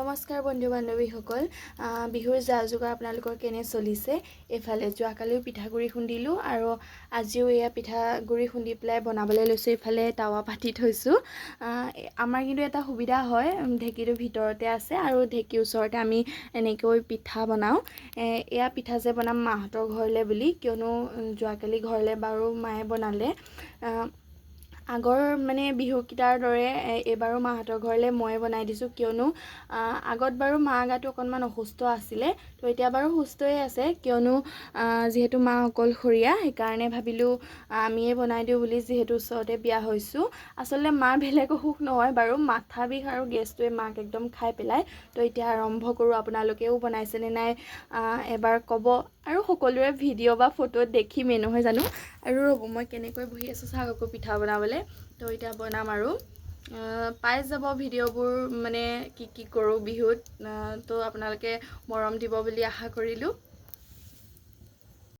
নমস্কাৰ বন্ধু বান্ধৱীসকল বিহুৰ যা যোগাৰ আপোনালোকৰ কেনে চলিছে এফালে যোৱাকালিও পিঠাগুৰি খুন্দিলোঁ আৰু আজিও এয়া পিঠাগুৰি খুন্দি পেলাই বনাবলৈ লৈছোঁ এইফালে তাৱা পাতি থৈছোঁ আমাৰ কিন্তু এটা সুবিধা হয় ঢেঁকীটো ভিতৰতে আছে আৰু ঢেঁকীৰ ওচৰতে আমি এনেকৈ পিঠা বনাওঁ এয়া পিঠা যে বনাম মাহঁতৰ ঘৰলৈ বুলি কিয়নো যোৱাকালি ঘৰলৈ বাৰু মায়ে বনালে আগৰ মানে বিহুকেইটাৰ দৰে এইবাৰো মাহঁতৰ ঘৰলৈ ময়ে বনাই দিছোঁ কিয়নো আগত বাৰু মা গাটো অকণমান অসুস্থ আছিলে তো এতিয়া বাৰু সুস্থই আছে কিয়নো যিহেতু মা অকলশৰীয়া সেইকাৰণে ভাবিলোঁ আমিয়ে বনাই দিওঁ বুলি যিহেতু ওচৰতে বিয়া হৈছোঁ আচলতে মাৰ বেলেগ অসুখ নহয় বাৰু মাথা বিষ আৰু গেছটোৱে মাক একদম খাই পেলাই তো এতিয়া আৰম্ভ কৰোঁ আপোনালোকেও বনাইছেনে নাই এবাৰ ক'ব আৰু সকলোৰে ভিডিঅ' বা ফটোত দেখিমেই নহয় জানো আৰু ৰ'ব মই কেনেকৈ বহি আছোঁ চাওক আকৌ পিঠা বনাবলৈ তো এতিয়া বনাম আৰু পাই যাব ভিডিঅ'বোৰ মানে কি কৰোঁ বিহুত তো আপোনালোকে মৰম দিব বুলি আশা কৰিলোঁ